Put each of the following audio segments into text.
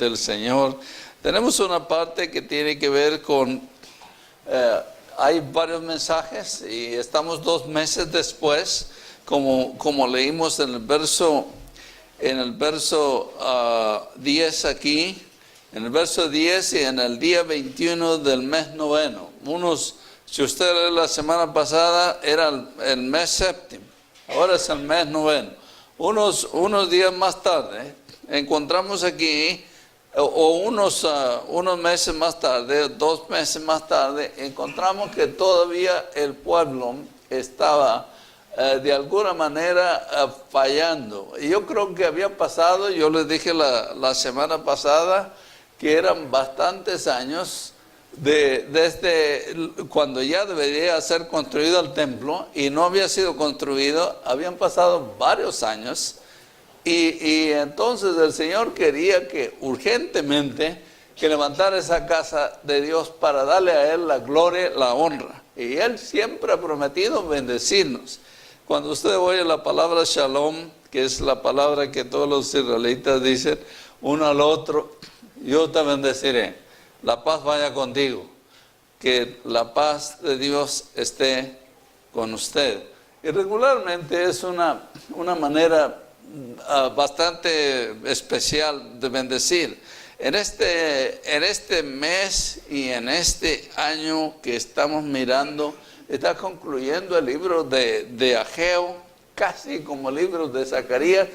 ante el Señor. Tenemos una parte que tiene que ver con, hay varios mensajes y estamos 2 meses después, como leímos en el verso 10 aquí, en el verso 10 y en el día 21 del mes noveno. Si usted lee la semana pasada, era el mes séptimo, ahora es el mes noveno. Unos días más tarde, encontramos aquí, unos meses más tarde, 2 meses más tarde, encontramos que todavía el pueblo estaba de alguna manera fallando. Y yo creo que había pasado, yo les dije la semana pasada, que eran bastantes años desde cuando ya debería ser construido el templo y no había sido construido. Habían pasado varios años y entonces el Señor quería que urgentemente que levantara esa casa de Dios para darle a Él la gloria, la honra. Y Él siempre ha prometido bendecirnos. Cuando usted oye la palabra shalom, que es la palabra que todos los israelitas dicen uno al otro, yo te bendeciré, la paz vaya contigo, que la paz de Dios esté con usted. Y regularmente es una manera bastante especial de bendecir. En este mes y en este año que estamos mirando, está concluyendo el libro de Ageo, casi como el libro de Zacarías.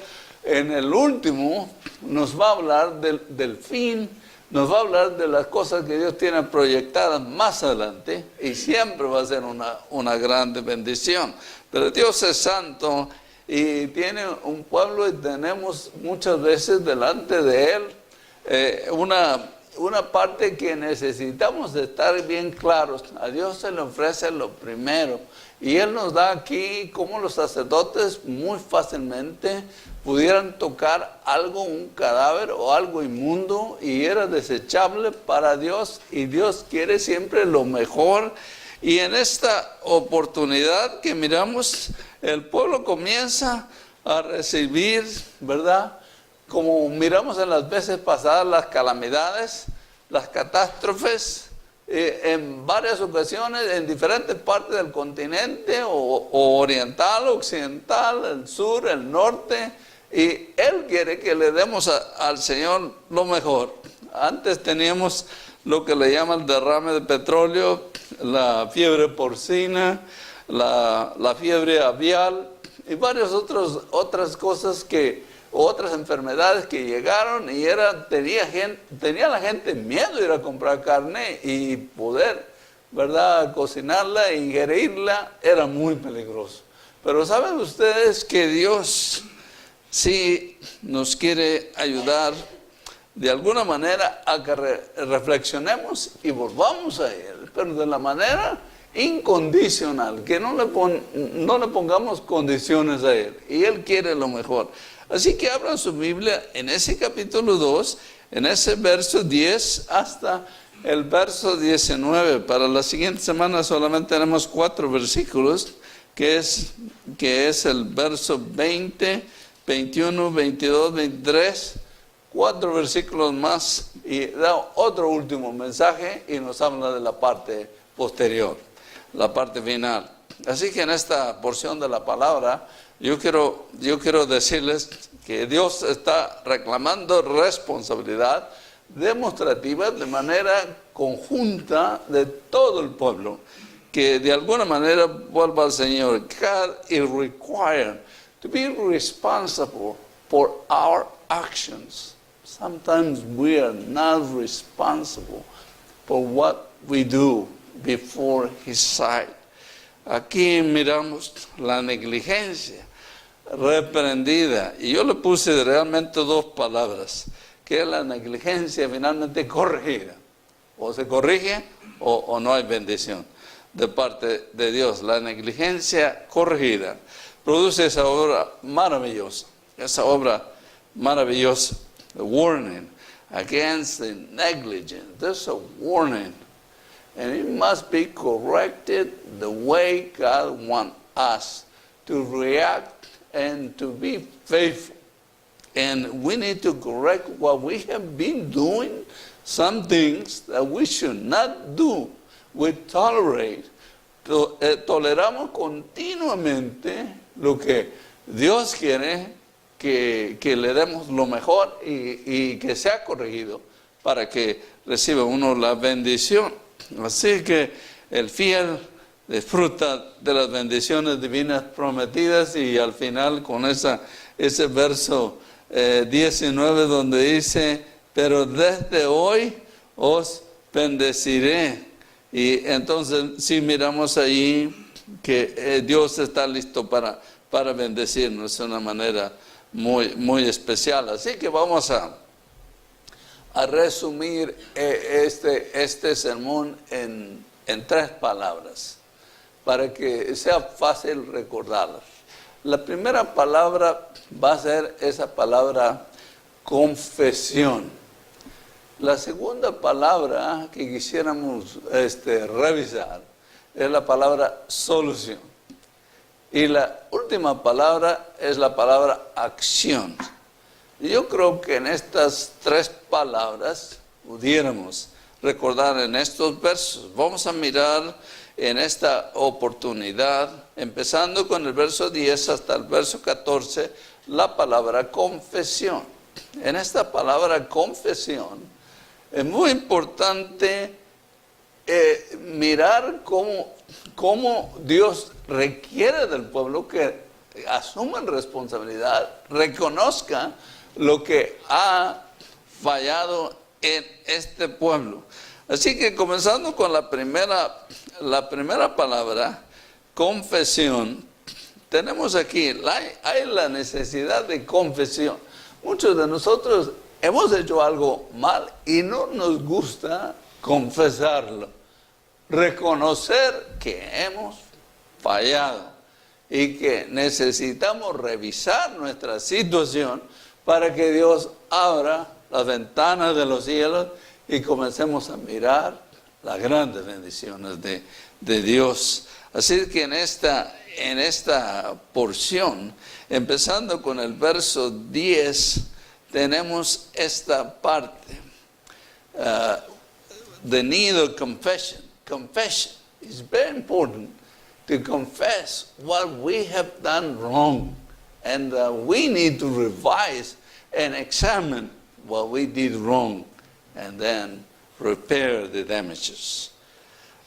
En el último nos va a hablar del fin, nos va a hablar de las cosas que Dios tiene proyectadas más adelante y siempre va a ser una grande bendición. Pero Dios es santo y tiene un pueblo y tenemos muchas veces delante de Él una parte que necesitamos de estar bien claros. A Dios se le ofrece lo primero y Él nos da aquí como los sacerdotes muy fácilmente pudieran tocar algo, un cadáver o algo inmundo, y era desechable para Dios, y Dios quiere siempre lo mejor. Y en esta oportunidad que miramos, el pueblo comienza a recibir, ¿verdad? Como miramos en las veces pasadas, las calamidades, las catástrofes, en varias ocasiones, en diferentes partes del continente, o oriental, occidental, el sur, el norte, y Él quiere que le demos al Señor lo mejor. Antes teníamos lo que le llaman derrame de petróleo, la fiebre porcina, la fiebre aviar y varias otras cosas otras enfermedades que llegaron, y tenía la gente miedo de ir a comprar carne y poder, ¿verdad?, cocinarla e ingerirla era muy peligroso. Pero ¿saben ustedes que Dios sí nos quiere ayudar de alguna manera a que reflexionemos y volvamos a Él, pero de la manera incondicional, que no le pongamos condiciones a Él, y Él quiere lo mejor? Así que abran su Biblia en ese capítulo 2, en ese verso 10 hasta el verso 19. Para la siguiente semana solamente tenemos 4 versículos, que es el verso 20, 21, 22, 23, 4 versículos más, y da otro último mensaje y nos habla de la parte posterior, la parte final. Así que en esta porción de la palabra, yo quiero decirles que Dios está reclamando responsabilidad demostrativa de manera conjunta de todo el pueblo, que de alguna manera vuelva al Señor. God is required to be responsible for our actions. Sometimes we are not responsible for what we do before His sight. Aquí miramos la negligencia reprendida, y yo le puse realmente 2 palabras, que es la negligencia finalmente corregida. O se corrige o no hay bendición de parte de Dios. La negligencia corregida produce esa obra maravillosa, the warning against the negligence. There's a warning, and it must be corrected the way God wants us to react and to be faithful and we need to correct what we have been doing, some things that we should not do. We tolerate. Toleramos continuamente lo que Dios quiere que le demos lo mejor y que sea corregido para que reciba uno la bendición. Así que el fiel disfruta de las bendiciones divinas prometidas, y al final con ese verso 19 donde dice, pero desde hoy os bendeciré. Y entonces sí miramos ahí que Dios está listo para bendecirnos de una manera muy, muy especial. Así que vamos a resumir este sermón en 3 palabras, para que sea fácil recordarlas. La primera palabra va a ser esa palabra confesión. La segunda palabra que quisiéramos revisar es la palabra solución. Y la última palabra es la palabra acción. Yo creo que en estas 3 palabras pudiéramos recordar en estos versos. Vamos a mirar en esta oportunidad, empezando con el verso 10 hasta el verso 14, la palabra confesión. En esta palabra confesión es muy importante mirar cómo Dios requiere del pueblo que asuma responsabilidad, reconozca lo que ha fallado en este pueblo. Así que comenzando con la primera palabra, confesión, tenemos aquí, hay la necesidad de confesión. Muchos de nosotros hemos hecho algo mal y no nos gusta confesarlo, reconocer que hemos fallado y que necesitamos revisar nuestra situación para que Dios abra las ventanas de los cielos y comencemos a mirar las grandes bendiciones de Dios. Así que en esta porción, empezando con el verso 10, tenemos esta parte. The need of confession. Confession is very important, to confess what we have done wrong. And we need to revise and examine what we did wrong, and then repair the damages.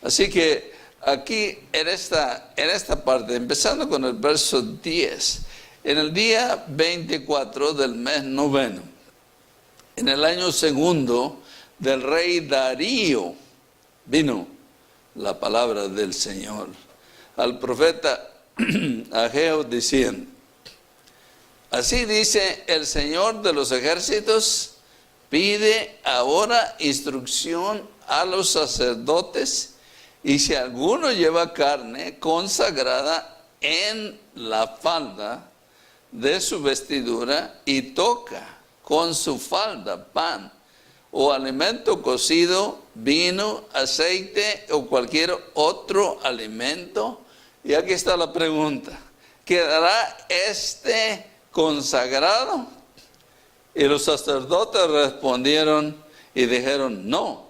Así que aquí en esta parte, empezando con el verso 10, en el día 24 del mes noveno, en el año segundo del rey Darío, vino la palabra del Señor al profeta Ageo diciendo, así dice el Señor de los ejércitos, pide ahora instrucción a los sacerdotes, y si alguno lleva carne consagrada en la falda de su vestidura y toca con su falda pan o alimento cocido, vino, aceite o cualquier otro alimento, y aquí está la pregunta, ¿quedará consagrado? Y los sacerdotes respondieron y dijeron no.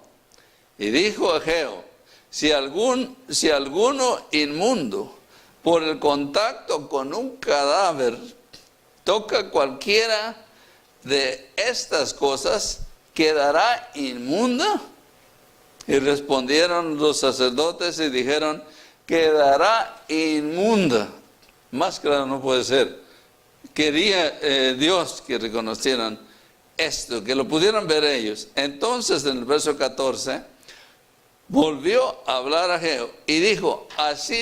Y dijo Ageo, si alguno inmundo por el contacto con un cadáver toca cualquiera de estas cosas, ¿quedará inmunda? Y respondieron los sacerdotes y dijeron, quedará inmunda. Más claro no puede ser. Quería Dios que reconocieran esto, que lo pudieran ver ellos. Entonces en el verso 14 volvió a hablar a Ageo y dijo, así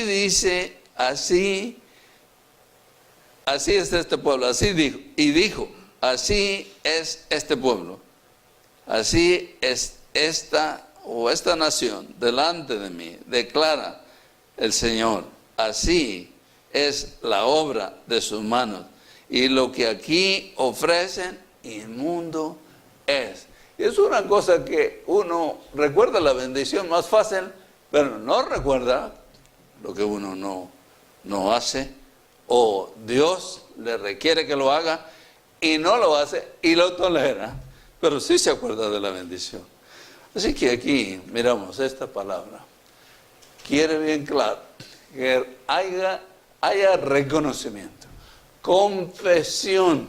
es este pueblo, así dijo, y dijo, así es este pueblo, así es esta nación delante de mí, declara el Señor, así es la obra de sus manos, y lo que aquí ofrecen, inmundo es. Y es una cosa que uno recuerda la bendición más fácil, pero no recuerda lo que uno no hace, o Dios le requiere que lo haga, y no lo hace y lo tolera, pero sí se acuerda de la bendición. Así que aquí miramos esta palabra. Quiere bien claro que haya reconocimiento, confesión.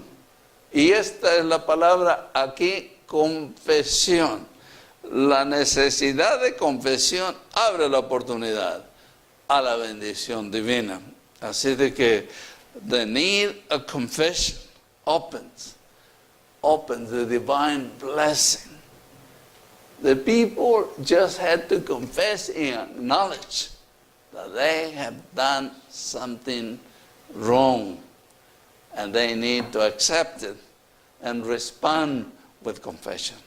Y esta es la palabra aquí, confesión. La necesidad de confesión abre la oportunidad a la bendición divina. Así de que the need of confession opens the divine blessing. The people just had to confess and acknowledge that they have done something wrong, and they need to accept it and respond with confession.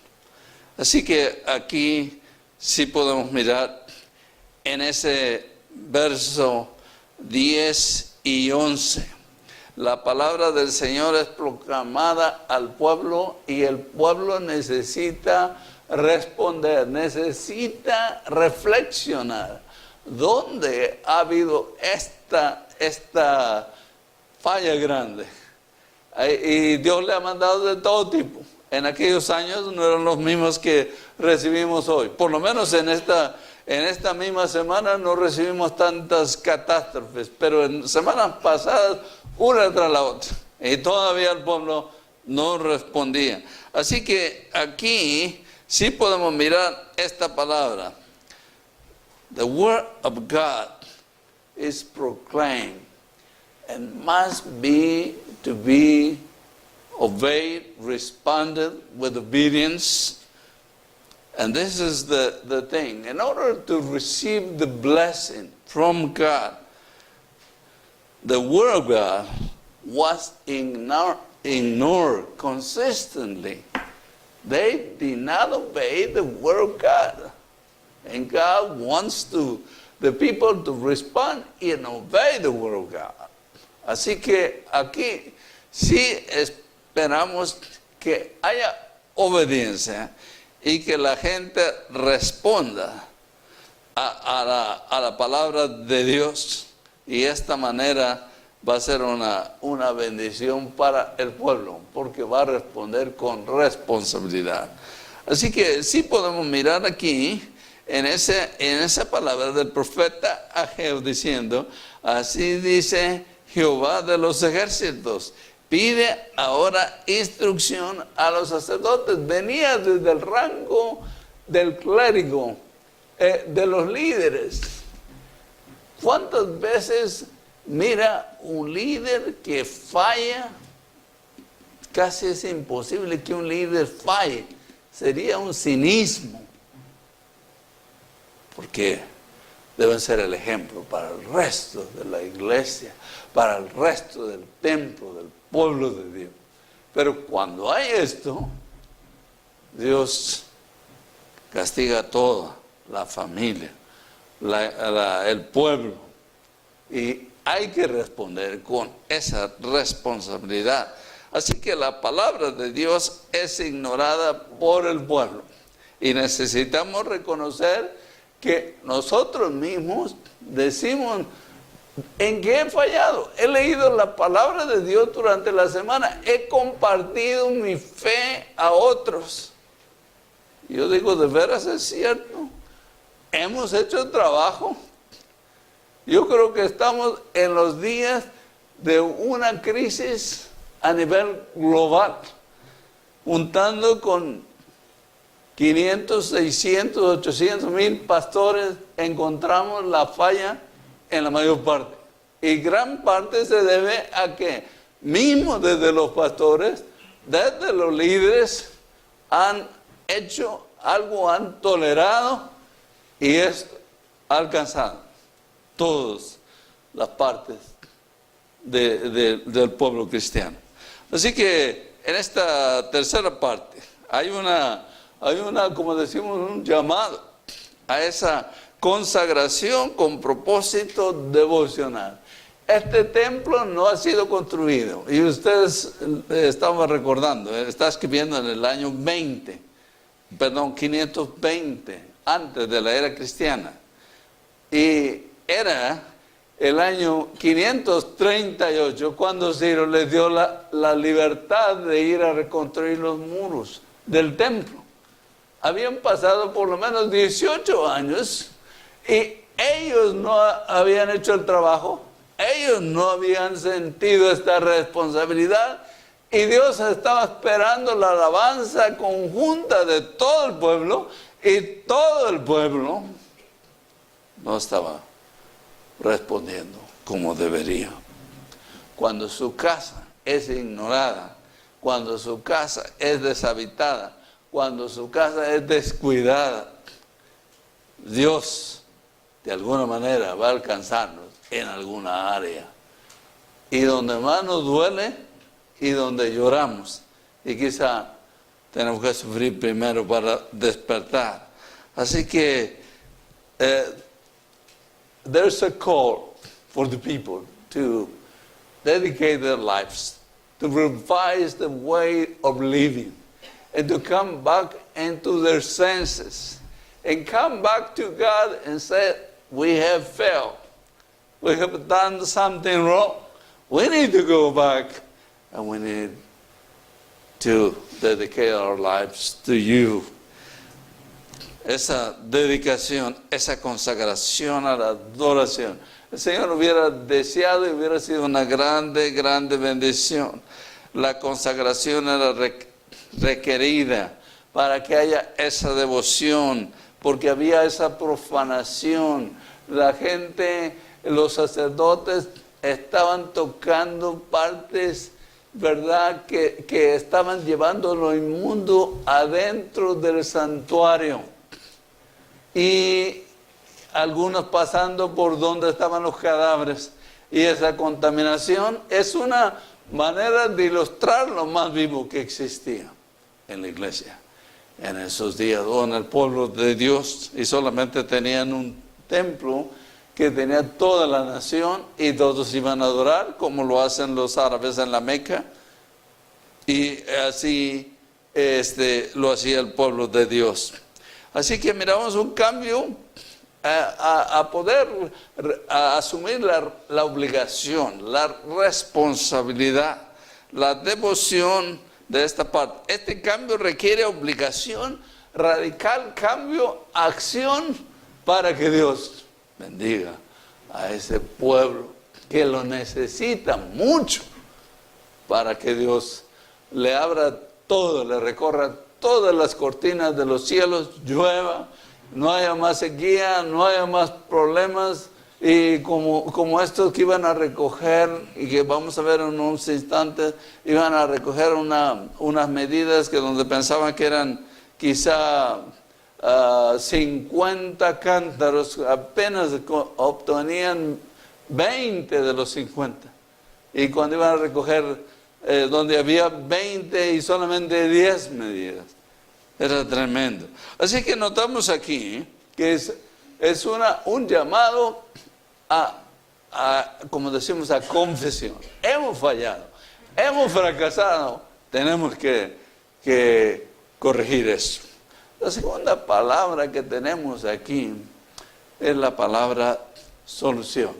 Así que aquí sí podemos mirar en ese verso 10 y 11. La palabra del Señor es proclamada al pueblo y el pueblo necesita responder, necesita reflexionar. ¿Dónde ha habido esta falla grande? Y Dios le ha mandado de todo tipo. En aquellos años no eran los mismos que recibimos hoy. Por lo menos en esta misma semana no recibimos tantas catástrofes, pero en semanas pasadas, una tras la otra. Y todavía el pueblo no respondía. Así que aquí sí podemos mirar esta palabra. The word of God is proclaimed and must be to be obeyed, responded with obedience. And this is the thing. In order to receive the blessing from God, the Word of God was ignored consistently. They did not obey the Word of God. And God wants the people to respond and obey the Word of God. Así que aquí sí esperamos que haya obediencia y que la gente responda a la palabra de Dios. Y de esta manera va a ser una bendición para el pueblo, porque va a responder con responsabilidad. Así que sí podemos mirar aquí en esa palabra del profeta Ageo diciendo, así dice Jehová de los ejércitos, pide ahora instrucción a los sacerdotes. Venía desde el rango del clérigo, de los líderes. ¿Cuántas veces mira un líder que falla? Casi es imposible que un líder falle. Sería un cinismo. Porque deben ser el ejemplo para el resto de la iglesia, para el resto del templo, del pueblo de Dios. Pero cuando hay esto, Dios castiga a toda la familia, el pueblo. Y hay que responder con esa responsabilidad. Así que la palabra de Dios es ignorada por el pueblo. Y necesitamos reconocer que nosotros mismos decimos, ¿en qué he fallado? He leído la palabra de Dios durante la semana, he compartido mi fe a otros. Yo digo, ¿de veras es cierto? ¿Hemos hecho el trabajo? Yo creo que estamos en los días de una crisis a nivel global, juntando con 500, 600, 800 mil pastores, encontramos la falla en la mayor parte. Y gran parte se debe a que, mismo desde los pastores, desde los líderes, han hecho algo, han tolerado, y esto ha alcanzado todas las partes del pueblo cristiano. Así que en esta tercera parte hay una, como decimos, un llamado a esa consagración con propósito devocional. Este templo no ha sido construido, y ustedes estaban recordando, está escribiendo en el año 520, antes de la era cristiana. Y era el año 538, cuando Ciro les dio la libertad de ir a reconstruir los muros del templo. Habían pasado por lo menos 18 años y ellos no habían hecho el trabajo, ellos no habían sentido esta responsabilidad y Dios estaba esperando la alabanza conjunta de todo el pueblo y todo el pueblo no estaba respondiendo como debería. Cuando su casa es ignorada, cuando su casa es deshabitada, cuando su casa es descuidada, Dios de alguna manera va a alcanzarnos en alguna área. Y donde más nos duele y donde lloramos. Y quizá tenemos que sufrir primero para despertar. Así que there's a call for the people to dedicate their lives, to revise the way of living, and to come back into their senses, and come back to God and say, we have failed. We have done something wrong. We need to go back, and we need to dedicate our lives to you. Esa dedicación, esa consagración a la adoración. El Señor hubiera deseado y hubiera sido una grande, grande bendición. La consagración era requerida para que haya esa devoción, porque había esa profanación. La gente, los sacerdotes estaban tocando partes, ¿verdad?, que estaban llevando lo inmundo adentro del santuario. Y algunos pasando por donde estaban los cadáveres. Y esa contaminación es una manera de ilustrar lo más vivo que existía en la iglesia en esos días, o en el pueblo de Dios, y solamente tenían un templo que tenía toda la nación y todos iban a adorar, como lo hacen los árabes en la Meca, y así lo hacía el pueblo de Dios. Así que miramos un cambio a poder asumir la obligación, la responsabilidad, la devoción de esta parte. Este cambio requiere obligación, radical cambio, acción, para que Dios bendiga a ese pueblo que lo necesita mucho, para que Dios le abra todo, le recorra todas las cortinas de los cielos, llueva, no haya más sequía, no haya más problemas, y como estos que iban a recoger, y que vamos a ver en unos instantes, iban a recoger unas medidas que donde pensaban que eran quizá 50 cántaros, apenas obtenían 20 de los 50. Y cuando iban a recoger donde había 20 y solamente 10 medidas. Era tremendo. Así que notamos aquí que es un llamado como decimos, a confesión. Hemos fallado, hemos fracasado, tenemos que corregir eso. La segunda palabra que tenemos aquí es la palabra solución.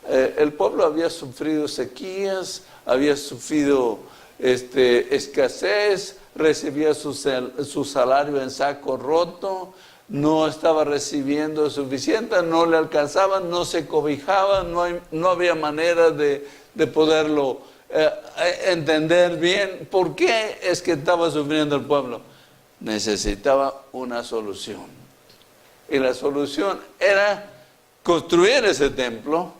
El pueblo había sufrido sequías, había sufrido escasez, recibía su salario en saco roto, no estaba recibiendo suficiente, no le alcanzaban, no se cobijaban, no había manera de poderlo entender bien. ¿Por qué es que estaba sufriendo el pueblo? Necesitaba una solución. Y la solución era construir ese templo,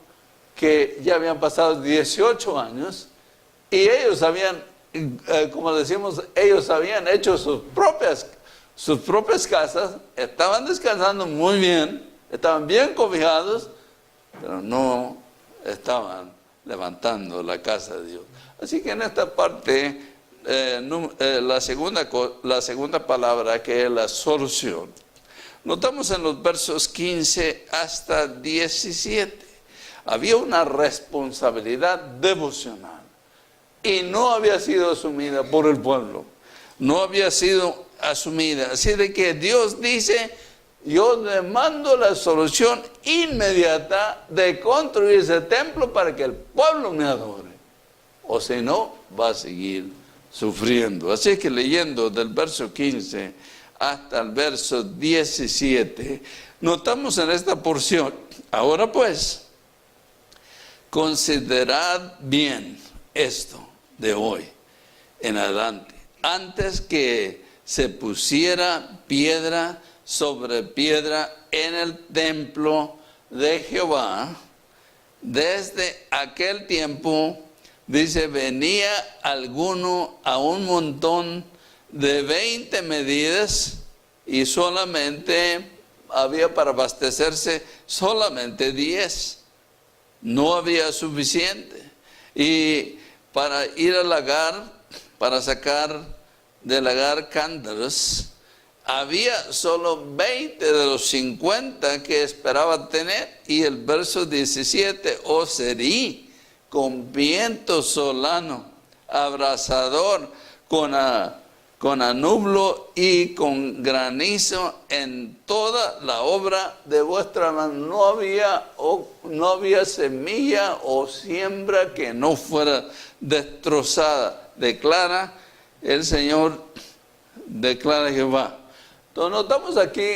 que ya habían pasado 18 años, y ellos habían, como decimos, ellos habían hecho sus propias casas, estaban descansando muy bien, estaban bien cobijados, pero no estaban levantando la casa de Dios. Así que en esta parte, la segunda palabra, que es la solución, notamos en los versos 15 hasta 17, había una responsabilidad devocional y no había sido asumida por el pueblo, no había sido asumida. Así de que Dios dice, yo demando la solución inmediata de construir ese templo para que el pueblo me adore. O si no, va a seguir sufriendo. Así que leyendo del verso 15 hasta el verso 17, notamos en esta porción: ahora pues, considerad bien esto de hoy en adelante, antes que se pusiera piedra sobre piedra en el templo de Jehová. Desde aquel tiempo, dice, venía alguno a un montón de 20 medidas y solamente había para abastecerse solamente 10. No había suficiente. Y para ir al lagar, para sacar del lagar cántaros, había solo 20 de los 50 que esperaba tener. Y el verso 17, oh serí, con viento solano, abrasador, con anublo y con granizo en toda la obra de vuestra mano. No había semilla o siembra que no fuera destrozada, declara el Señor, declara Jehová. Entonces notamos aquí,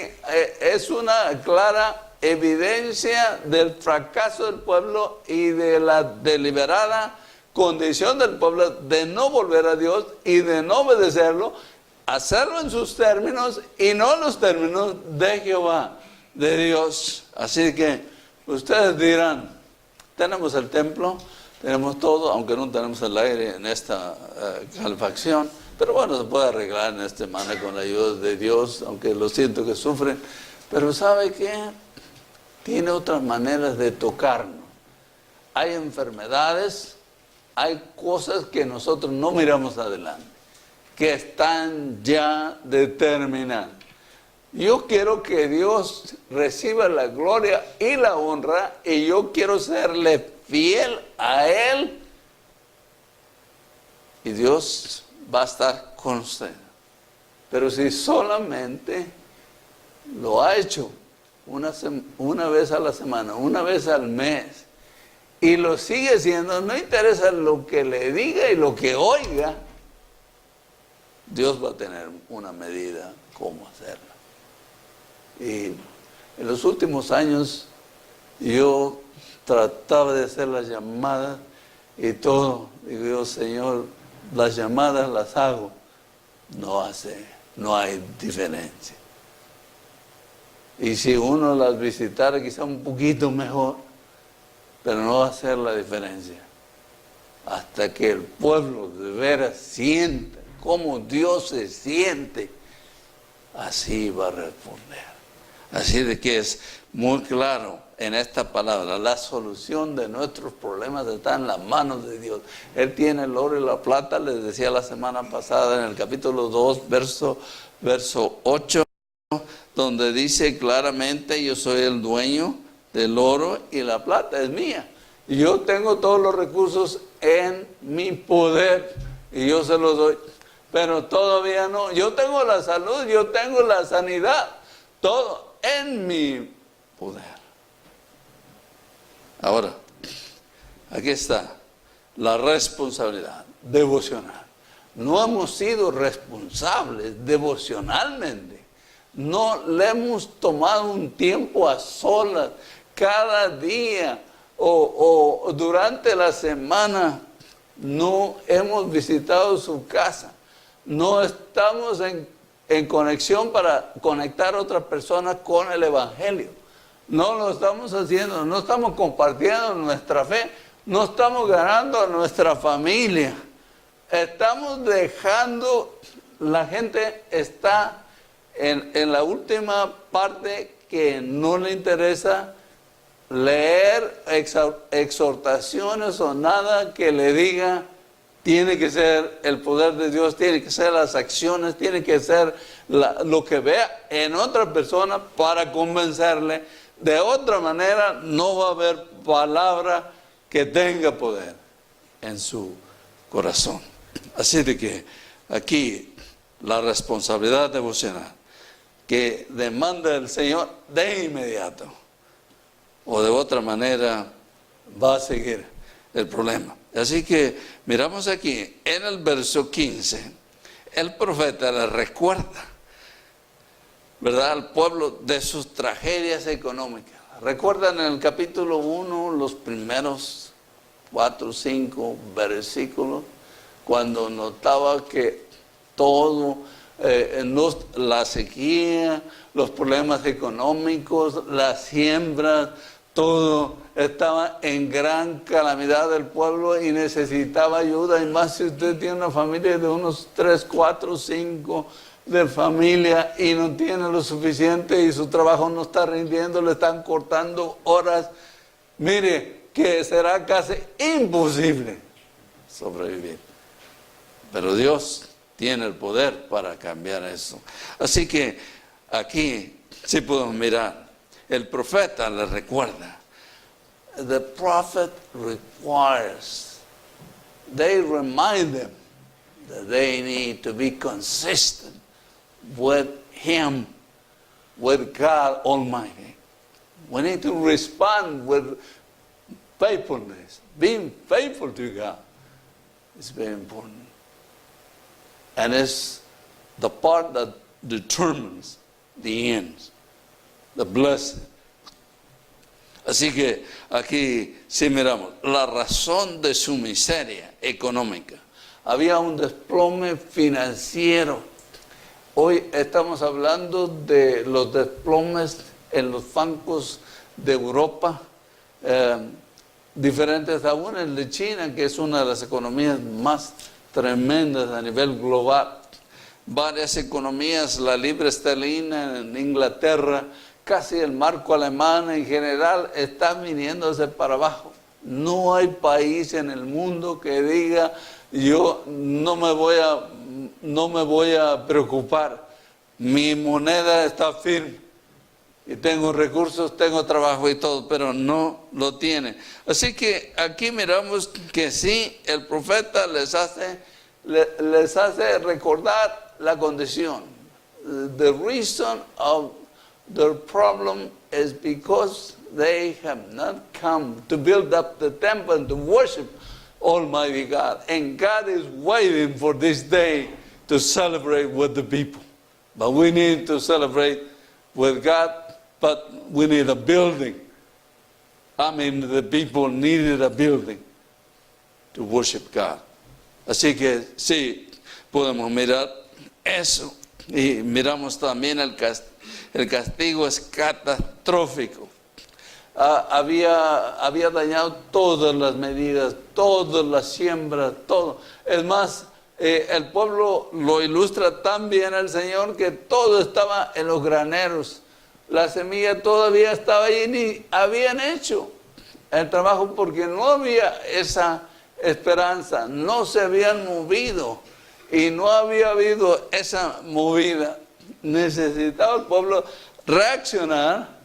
es una clara evidencia del fracaso del pueblo y de la deliberada condición del pueblo de no volver a Dios y de no obedecerlo, hacerlo en sus términos y no en los términos de Jehová, de Dios. Así que ustedes dirán, tenemos el templo, tenemos todo, aunque no tenemos el aire en esta calefacción, pero bueno, se puede arreglar en esta manera con la ayuda de Dios, aunque lo siento que sufren. Pero ¿sabe qué? Tiene otras maneras de tocarnos. Hay enfermedades, hay cosas que nosotros no miramos adelante, que están ya determinadas. Yo quiero que Dios reciba la gloria y la honra, y yo quiero serle fiel a Él, y Dios va a estar con usted. Pero si solamente lo ha hecho una vez a la semana, una vez al mes, y lo sigue haciendo, no interesa lo que le diga y lo que oiga, Dios va a tener una medida cómo hacerlo. Y en los últimos años yo trataba de hacer las llamadas y todo. Digo yo, Señor, las llamadas las hago. No hay diferencia. Y si uno las visitara quizá un poquito mejor, pero no va a hacer la diferencia. Hasta que el pueblo de veras sienta cómo Dios se siente, así va a responder. Así de que es muy claro en esta palabra, la solución de nuestros problemas está en las manos de Dios. Él tiene el oro y la plata, les decía la semana pasada en el capítulo 2, verso 8, donde dice claramente, yo soy el dueño del oro y la plata es mía. Y yo tengo todos los recursos en mi poder y yo se los doy. Pero todavía no. Yo tengo la salud, yo tengo la sanidad, todo en mi poder. Ahora, aquí está la responsabilidad devocional. No hemos sido responsables devocionalmente. No le hemos tomado un tiempo a solas cada día o durante la semana. No hemos visitado su casa. No estamos en conexión para conectar a otras personas con el Evangelio. No lo estamos haciendo, no estamos compartiendo nuestra fe, no estamos ganando a nuestra familia. Estamos dejando, la gente está en la última parte que no le interesa leer exhortaciones o nada que le diga. Tiene que ser el poder de Dios, tiene que ser las acciones, tiene que ser lo que vea en otra persona para convencerle. De otra manera no va a haber palabra que tenga poder en su corazón. Así de que aquí la responsabilidad devocional. que demanda el Señor de inmediato. O de otra manera va a seguir el problema. Así que miramos aquí, en el verso 15, el profeta le recuerda, ¿verdad?, al pueblo de sus tragedias económicas. Recuerdan en el capítulo 1, los primeros 4 o 5 versículos, cuando notaba que todo, la sequía, los problemas económicos, las siembras, todo estaba en gran calamidad del pueblo y necesitaba ayuda. Y más si usted tiene una familia de unos 3, 4, 5 de familia y no tiene lo suficiente y su trabajo no está rindiendo, le están cortando horas. Mire, que será casi imposible sobrevivir. Pero Dios tiene el poder para cambiar eso. Así que aquí sí podemos mirar. El profeta le recuerda. The prophet requires. They remind them that they need to be consistent with Him, with God Almighty. We need to respond with faithfulness. Being faithful to God is very important. And it's the part that determines the ends, the blessing. Así que aquí sí miramos la razón de su miseria económica. Había un desplome financiero. Hoy estamos hablando de los desplomes en los bancos de Europa, diferentes aún en de China, que es una de las economías más tremendas a nivel global. Varias economías, la libra esterlina en Inglaterra, casi el marco alemán en general, están viniéndose para abajo. No hay país en el mundo que diga, yo no me voy a preocupar, mi moneda está firme y tengo recursos, tengo trabajo y todo, pero no lo tiene. Así que aquí miramos que sí, el profeta les hace recordar la condición. The reason of their problem is because they have not come to build up the temple and to worship Almighty God. And God is waiting for this day to celebrate with the people. But we need to celebrate with God, but we need a building. I mean, the people needed a building to worship God. Así que sí, podemos mirar eso. Y miramos también el castigo es catastrófico. Había dañado todas las medidas, todas las siembras, todo. Es más, el pueblo lo ilustra tan bien el Señor que todo estaba en los graneros. La semilla todavía estaba allí, ni habían hecho el trabajo porque no había esa esperanza, no se habían movido y no había habido esa movida. Necesitaba el pueblo reaccionar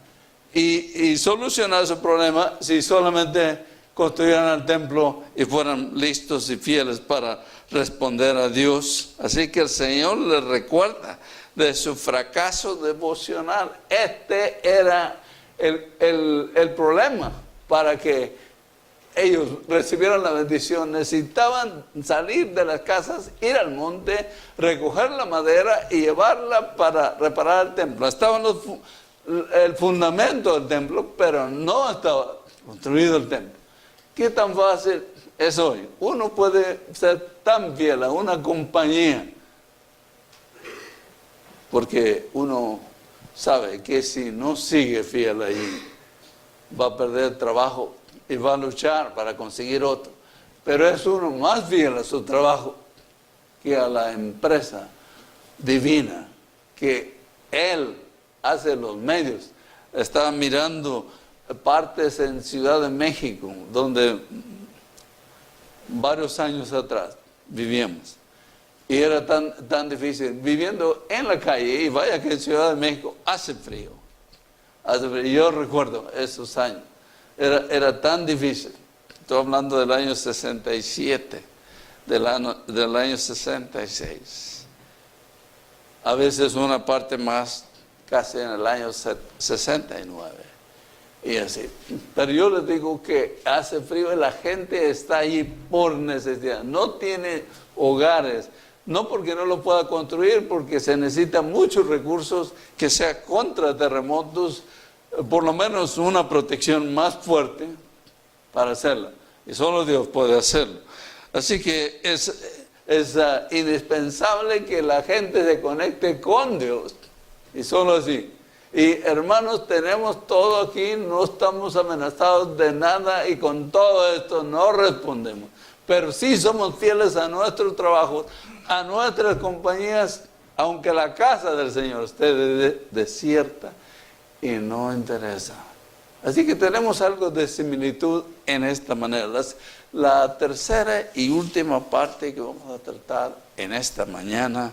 y solucionar su problema si solamente construyeran el templo y fueran listos y fieles para responder a Dios. Así que el Señor les recuerda de su fracaso devocional. Este era el problema para que ellos recibieran la bendición. Necesitaban salir de las casas, ir al monte, recoger la madera y llevarla para reparar el templo. Estaba el fundamento del templo, pero no estaba construido el templo. ¿Qué tan fácil es hoy? Uno puede ser tan fiel a una compañía porque uno sabe que si no sigue fiel allí va a perder trabajo y va a luchar para conseguir otro. Pero es uno más fiel a su trabajo que a la empresa divina, que Él hace los medios. Estaba mirando partes en Ciudad de México, donde varios años atrás vivíamos. Y era tan difícil, viviendo en la calle, y vaya que en Ciudad de México hace frío. Yo recuerdo esos años. Era tan difícil. Estoy hablando del año 67, del año 66. A veces una parte más casi en el año 69. Y así. Pero yo les digo que hace frío y la gente está ahí por necesidad. No tiene hogares. No porque no lo pueda construir, porque se necesitan muchos recursos que sea contra terremotos, por lo menos una protección más fuerte para hacerla. Y solo Dios puede hacerlo. Así que es indispensable que la gente se conecte con Dios. Y solo así. Y hermanos, tenemos todo aquí, no estamos amenazados de nada y con todo esto no respondemos. Pero sí somos fieles a nuestro trabajo, a nuestras compañías, aunque la casa del Señor esté desierta y no interesa. Así que tenemos algo de similitud en esta manera. La tercera y última parte que vamos a tratar en esta mañana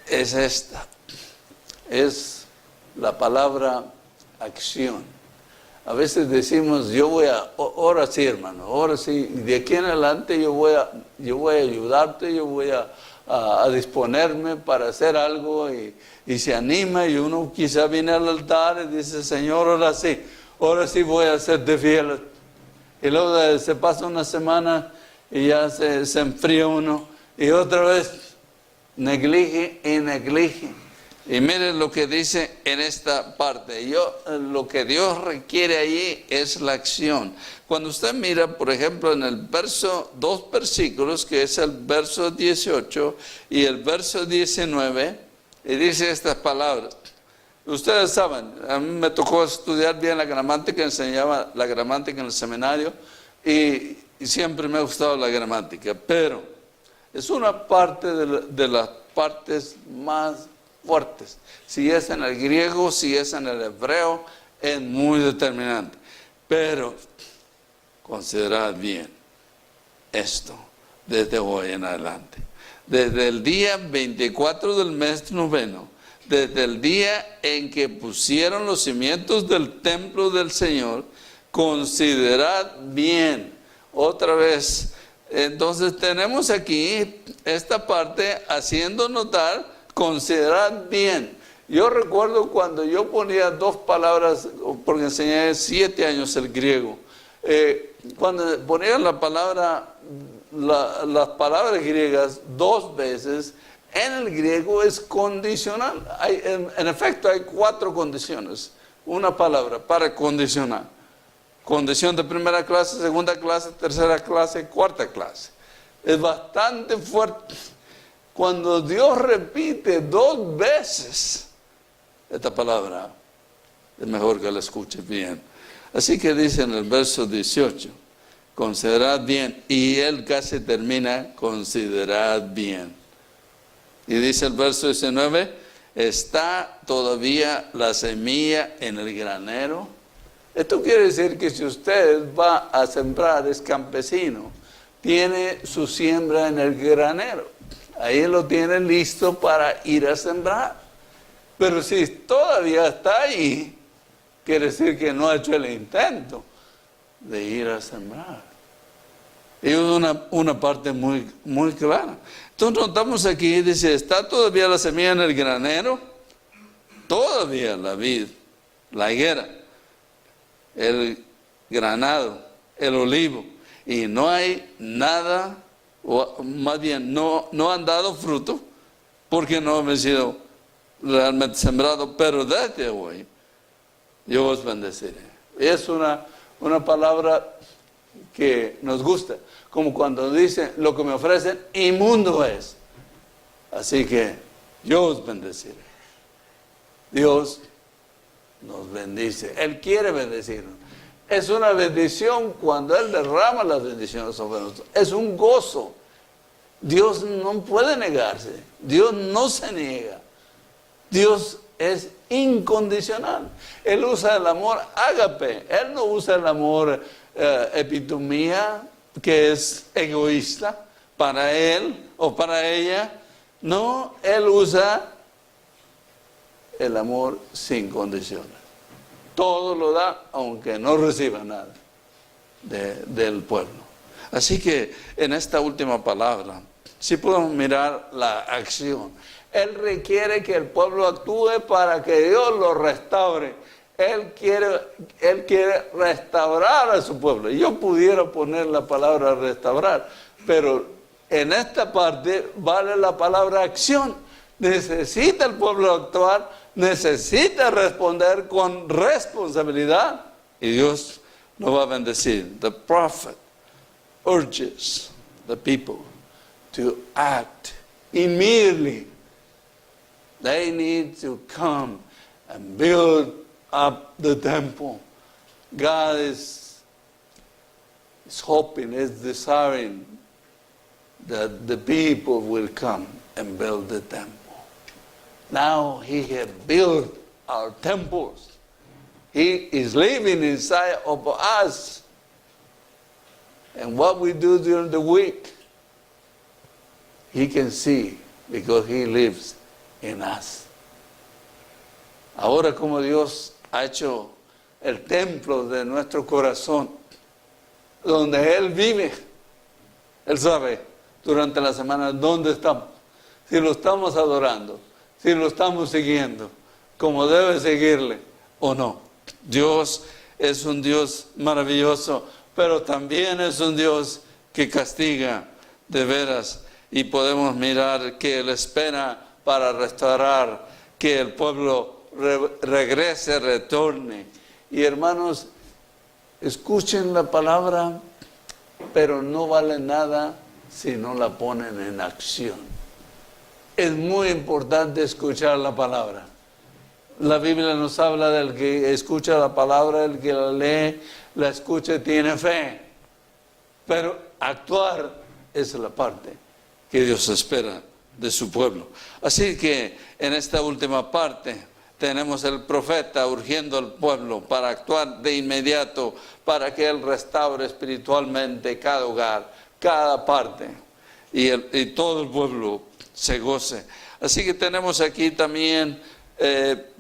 es esta. Es la palabra acción. A veces decimos, ahora sí, hermano, ahora sí, de aquí en adelante yo voy a ayudarte, yo voy a disponerme para hacer algo, y se anima, y uno quizá viene al altar y dice, Señor, ahora sí voy a serte fiel. Y luego se pasa una semana y ya se enfría uno, y otra vez neglige y neglige. Y miren lo que dice en esta parte. Lo que Dios requiere allí es la acción. Cuando usted mira, por ejemplo, en el verso, 2 versículos, que es el verso 18 y el verso 19, y dice estas palabras. Ustedes saben, a mí me tocó estudiar bien la gramática, enseñaba la gramática en el seminario, y siempre me ha gustado la gramática, pero es una parte de las partes más fuertes. Si es en el griego, si es en el hebreo, es muy determinante. Pero considerad bien esto desde hoy en adelante. Desde el día 24 del mes noveno, desde el día en que pusieron los cimientos del templo del Señor, considerad bien. Otra vez, entonces tenemos aquí esta parte haciendo notar, considerad bien. Yo recuerdo cuando yo ponía 2 palabras, porque enseñé 7 años el griego, cuando ponía las palabras griegas 2 veces, en el griego es condicional. En efecto, hay 4 condiciones. Una palabra para condicionar. Condición de primera clase, segunda clase, tercera clase, cuarta clase. Es bastante fuerte. Cuando Dios repite 2 veces esta palabra, es mejor que la escuches bien. Así que dice en el verso 18, considerad bien, y él casi termina, considerad bien. Y dice el verso 19, ¿está todavía la semilla en el granero? Esto quiere decir que si usted va a sembrar, es campesino, tiene su siembra en el granero. Ahí lo tiene listo para ir a sembrar. Pero si todavía está ahí, quiere decir que no ha hecho el intento de ir a sembrar. Y es una parte muy, muy clara. Entonces notamos aquí, dice, ¿está todavía la semilla en el granero? Todavía la vid, la higuera, el granado, el olivo. Y no hay nada, o más bien no han dado fruto, porque no han sido realmente sembrado. Pero desde hoy yo os bendeciré. Es una palabra que nos gusta, como cuando dicen, lo que me ofrecen inmundo es. Así que yo os bendeciré. Dios nos bendice. Él quiere bendecirnos. Es una bendición cuando Él derrama las bendiciones sobre nosotros. Es un gozo. Dios no puede negarse. Dios no se niega. Dios es incondicional. Él usa el amor ágape. Él no usa el amor epitomía, que es egoísta para él o para ella. No, Él usa el amor sin condiciones. Todo lo da aunque no reciba nada del pueblo. Así que en esta última palabra, si podemos mirar la acción. Él requiere que el pueblo actúe para que Dios lo restaure. Él quiere restaurar a su pueblo. Yo pudiera poner la palabra restaurar, pero en esta parte vale la palabra acción. Necesita el pueblo actuar, necesita responder con responsabilidad y Dios lo va a bendecir. The prophet urges the people to act immediately. They need to come and build up the temple. God is hoping, is desiring that the people will come and build the temple. Now He has built our temples. He is living inside of us. And what we do during the week, He can see because He lives in us. Ahora como Dios ha hecho el templo de nuestro corazón, donde Él vive, Él sabe durante la semana dónde estamos, si lo estamos adorando, si lo estamos siguiendo, como debe seguirle o no. Dios es un Dios maravilloso, pero también es un Dios que castiga de veras, y podemos mirar que Él espera para restaurar, que el pueblo regrese, retorne. Y hermanos, escuchen la palabra, pero no vale nada si no la ponen en acción. Es muy importante escuchar la palabra. La Biblia nos habla del que escucha la palabra, el que la lee, la escucha y tiene fe. Pero actuar es la parte que Dios espera de su pueblo. Así que en esta última parte tenemos el profeta urgiendo al pueblo para actuar de inmediato para que Él restaure espiritualmente cada hogar, cada parte, y todo el pueblo se goce. Así que tenemos aquí también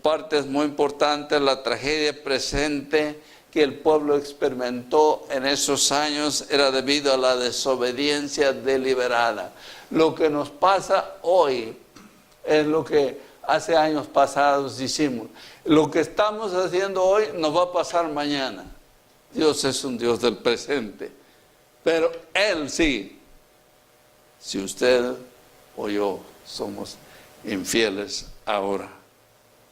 partes muy importantes, la tragedia presente que el pueblo experimentó en esos años era debido a la desobediencia deliberada. Lo que nos pasa hoy es lo que hace años pasados hicimos. Lo que estamos haciendo hoy nos va a pasar mañana. Dios es un Dios del presente, pero Él sí. Si usted o yo somos infieles ahora,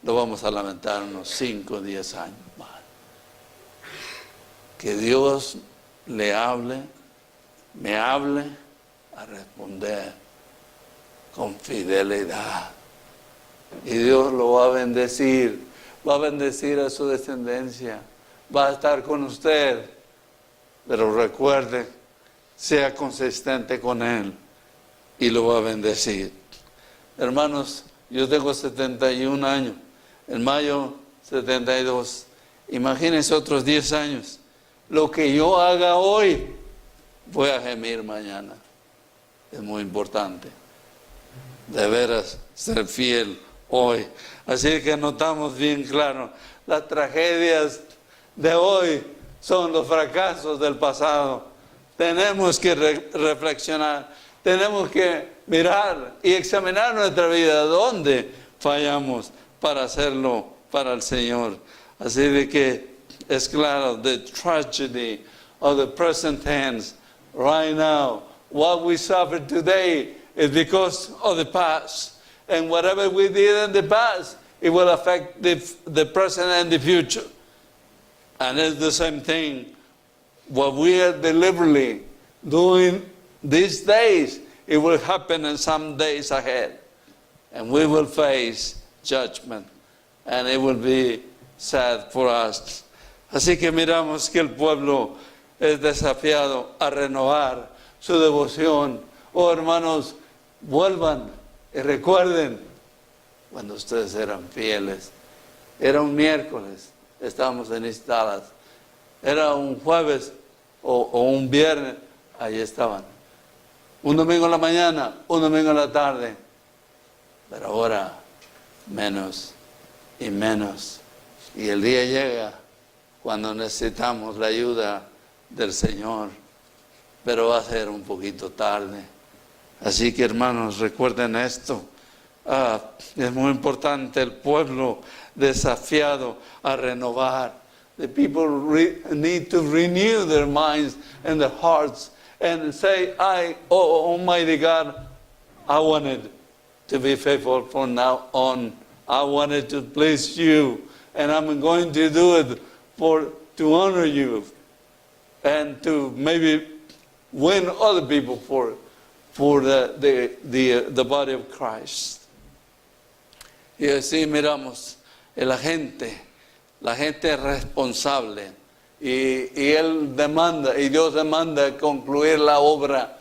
lo vamos a lamentar unos 5 o 10 años más. Que Dios le hable, me hable a responder con fidelidad. Y Dios lo va a bendecir a su descendencia, va a estar con usted. Pero recuerde, sea consistente con Él y lo va a bendecir. Hermanos, yo tengo 71 años, en mayo 72. Imagínense otros 10 años. Lo que yo haga hoy, voy a gemir mañana. Es muy importante. De veras, ser fiel hoy. Así que notamos bien claro, las tragedias de hoy son los fracasos del pasado. Tenemos que reflexionar, tenemos que mirar y examinar nuestra vida, dónde fallamos para hacerlo para el Señor. Así de que es claro, the tragedy of the present tense right now, what we suffer today is because of the past. And whatever we did in the past, it will affect the present and the future. And it's the same thing. What we are deliberately doing these days, it will happen in some days ahead. And we will face judgment. And it will be sad for us. Así que miramos que el pueblo es desafiado a renovar su devoción. Oh, hermanos, vuelvan y recuerden cuando ustedes eran fieles. Era un miércoles, estábamos en East Dallas. Era un jueves o un viernes, ahí estaban. Un domingo en la mañana, un domingo en la tarde. Pero ahora menos y menos. Y el día llega cuando necesitamos la ayuda del Señor, pero va a ser un poquito tarde. Así que hermanos, recuerden esto, Es muy importante el pueblo desafiado a renovar. The people need to renew their minds and their hearts and say, Almighty God, I wanted to be faithful from now on. I wanted to please you, and I'm going to do it to honor you and to maybe win other people for the body of Christ. Y así miramos la gente responsable y Él demanda, y Dios demanda concluir la obra,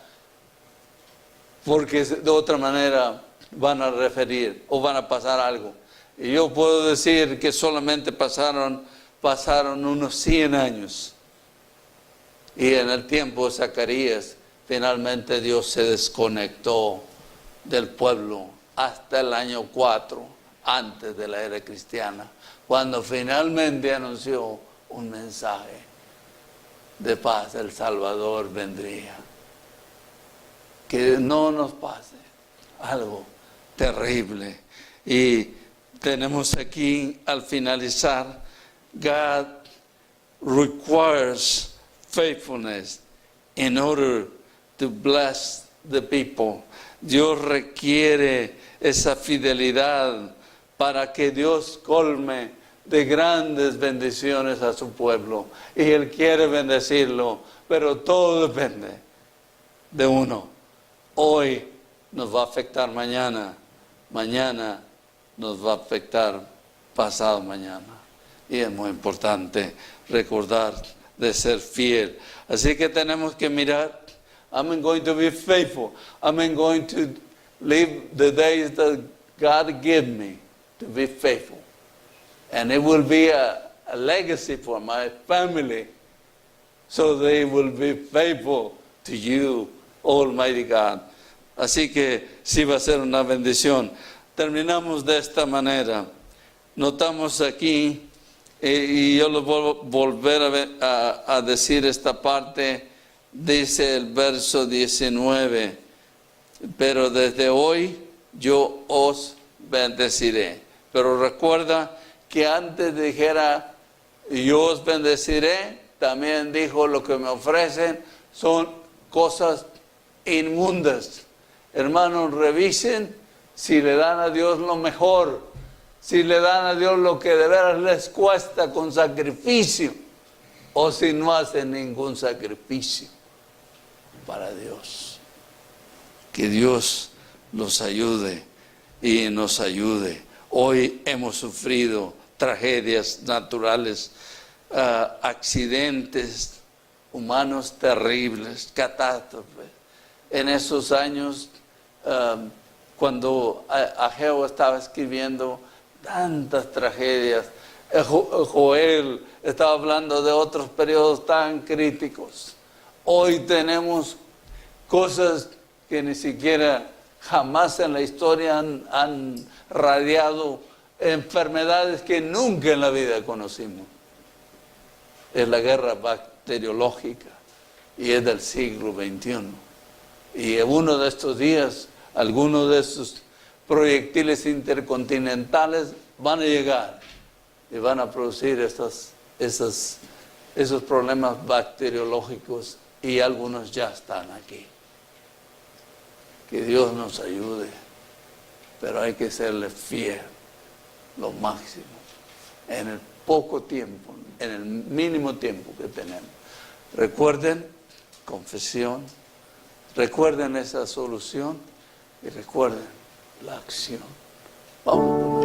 porque de otra manera van a referir o van a pasar algo. Y yo puedo decir que solamente pasaron unos 100 años. Y en el tiempo de Zacarías, finalmente Dios se desconectó del pueblo hasta el año 4, antes de la era cristiana, cuando finalmente anunció un mensaje de paz. El Salvador vendría. Que no nos pase algo terrible. Y tenemos aquí, al finalizar, God requires faithfulness in order to bless the people. Dios requiere esa fidelidad para que Dios colme de grandes bendiciones a su pueblo. Y Él quiere bendecirlo, pero todo depende de uno. Hoy nos va a afectar mañana, mañana nos va a afectar pasado mañana. Y es muy importante recordar de ser fiel. Así que tenemos que mirar, I'm going to be faithful. I'm going to live the days that God gave me to be faithful. And it will be a legacy for my family, so they will be faithful to you, Almighty God. Así que sí va a ser una bendición. Terminamos de esta manera. Notamos aquí, y yo lo voy a volver a decir esta parte, dice el verso 19, pero desde hoy yo os bendeciré. Pero recuerda que antes dijera, yo os bendeciré, también dijo, lo que me ofrecen son cosas inmundas. Hermanos, revisen si le dan a Dios lo mejor, si le dan a Dios lo que de veras les cuesta con sacrificio, o si no hacen ningún sacrificio para Dios. Que Dios los ayude y nos ayude. Hoy hemos sufrido tragedias naturales, accidentes humanos terribles, catástrofes. En esos años, cuando Ageo estaba escribiendo tantas tragedias, Joel estaba hablando de otros periodos tan críticos. Hoy tenemos cosas que ni siquiera jamás en la historia han radiado, enfermedades que nunca en la vida conocimos. Es la guerra bacteriológica y es del siglo XXI. Y en uno de estos días, algunos de esos proyectiles intercontinentales van a llegar y van a producir esos problemas bacteriológicos, y algunos ya están aquí. Que Dios nos ayude, pero hay que serle fiel lo máximo, en el poco tiempo, en el mínimo tiempo que tenemos. Recuerden, confesión, recuerden esa solución y recuerden la acción. Vamos.